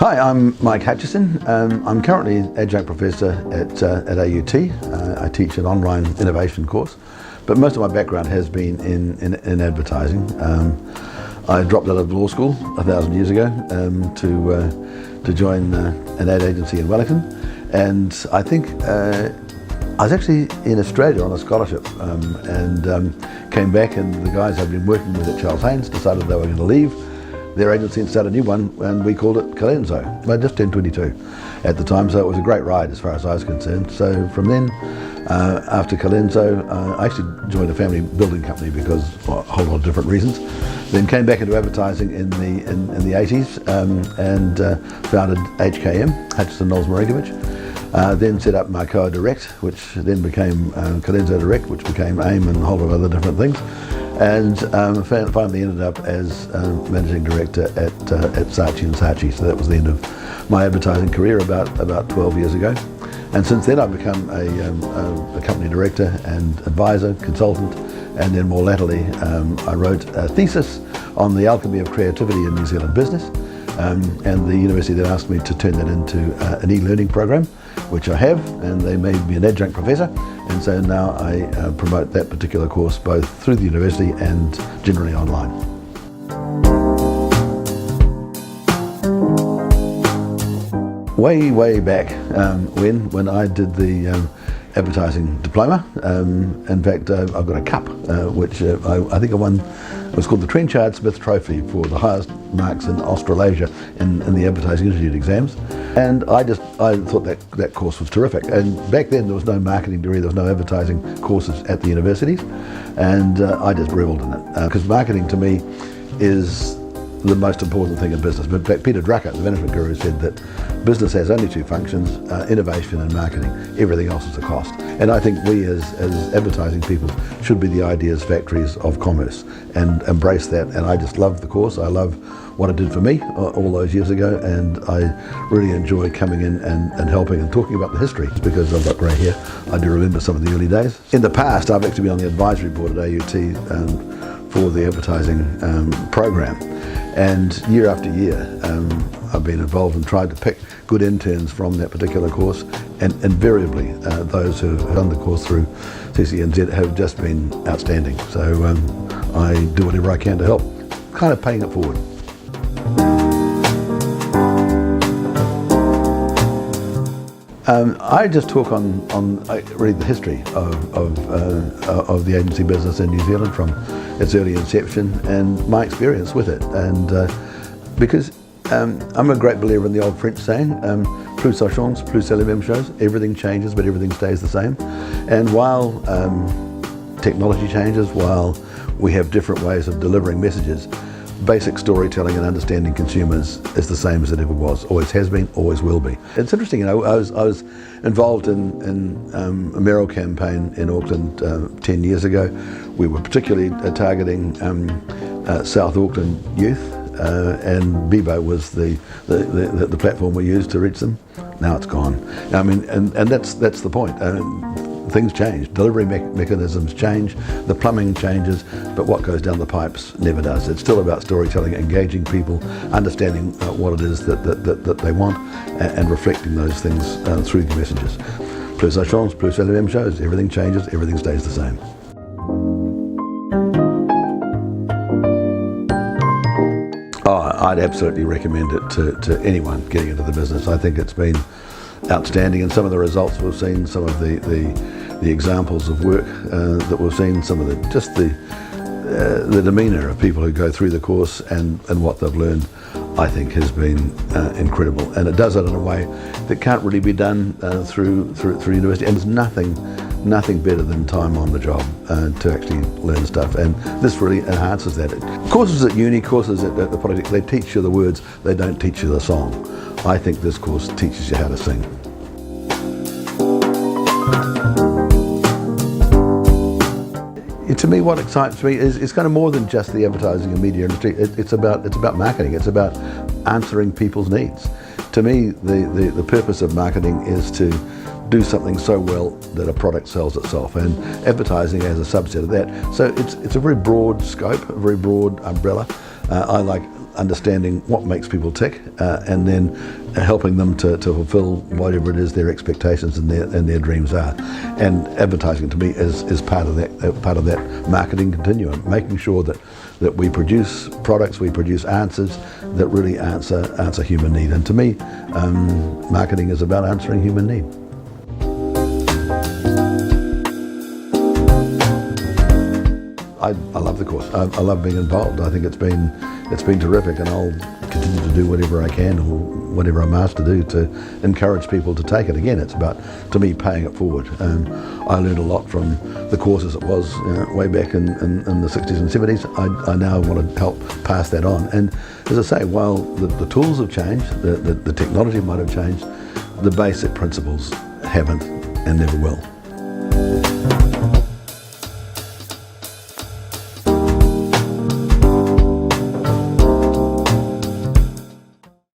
Hi, I'm Mike Hutcheson. I'm currently Adjunct Professor at AUT. I teach an online innovation course, but most of my background has been in advertising. I dropped out of law school 1,000 years ago to join an ad agency in Wellington, and I think I was actually in Australia on a scholarship and came back, and the guys I've been working with at Charles Haynes decided they were going to leave their agency and start a new one, and we called it Colenso. I just turned 22 at the time, so it was a great ride as far as I was concerned. So from then, after Colenso, I actually joined a family building company because a whole lot of different reasons. Then came back into advertising in the 80s and founded HKM, Hutcheson Knowles Marinkovic. Then set up Marcoa Direct, which then became Colenso Direct, which became AIM and a whole lot of other different things. And finally ended up as managing director at Saatchi & Saatchi. So that was the end of my advertising career about 12 years ago. And since then I've become a company director and advisor, consultant, and then more latterly I wrote a thesis on the alchemy of creativity in New Zealand business. And the university then asked me to turn that into an e-learning program, which I have, and they made me an adjunct professor, and so now I promote that particular course both through the university and generally online. Way back when I did the advertising diploma, in fact I've got a cup which I think I won. It was called the Trenchard Smith Trophy for the highest marks in Australasia in the Advertising Institute exams, and I thought that course was terrific. And back then there was no marketing degree, there was no advertising courses at the universities, and I just revelled in it because marketing to me is the most important thing in business. But Peter Drucker, the management guru, said that business has only two functions, innovation and marketing. Everything else is a cost. And I think we as advertising people should be the ideas factories of commerce and embrace that. And I just love the course. I love what it did for me all those years ago, and I really enjoy coming in and helping and talking about the history. Because I've got grey hair, I do remember some of the early days. In the past, I've actually been on the advisory board at AUT for the advertising program. And year after year, I've been involved and tried to pick good interns from that particular course, and invariably those who have done the course through CCNZ have just been outstanding. So I do whatever I can to help, kind of paying it forward. I just talk on really the history of the agency business in New Zealand from its early inception and my experience with it. And because I'm a great believer in the old French saying, plus ça change, plus c'est la même chose. Everything changes, but everything stays the same. And while technology changes, while we have different ways of delivering messages, basic storytelling and understanding consumers is the same as it ever was, always has been, always will be. It's interesting, you know, I was involved in a mayoral campaign in Auckland 10 years ago. We were particularly targeting South Auckland youth, and Bebo was the platform we used to reach them. Now it's gone. I mean, and that's the point. Things change, delivery mechanisms change, the plumbing changes, but what goes down the pipes never does. It's still about storytelling, engaging people, understanding what it is that they want, and reflecting those things through the messages. Plus ça change, plus c'est la même chose. Everything changes, everything stays the same. Oh, I'd absolutely recommend it to anyone getting into the business. I think it's been outstanding, and some of the results we've seen, some of the examples of work that we've seen, some of the demeanour of people who go through the course and what they've learned, I think has been incredible. And it does it in a way that can't really be done through university. And there's nothing better than time on the job to actually learn stuff, and this really enhances that. Courses at uni, courses at the Polytechnic, they teach you the words, they don't teach you the song. I think this course teaches you how to sing. To me, what excites me is kind of more than just the advertising and media industry. It's about marketing. It's about answering people's needs. To me, the purpose of marketing is to do something so well that a product sells itself, and advertising as a subset of that. So it's a very broad scope, a very broad umbrella. I like understanding what makes people tick, and then helping them to fulfill whatever it is their expectations and their dreams are. And advertising to me is part of that marketing continuum, making sure that we produce products, we produce answers that really answer human need. And to me, marketing is about answering human need. I love the course. I love being involved. I think it's been terrific, and I'll continue to do whatever I can or whatever I'm asked to do to encourage people to take it. Again, it's about, to me, paying it forward. I learned a lot from the course as it was way back in the 60s and 70s. I now want to help pass that on. And as I say, while the tools have changed, the technology might have changed, the basic principles haven't and never will.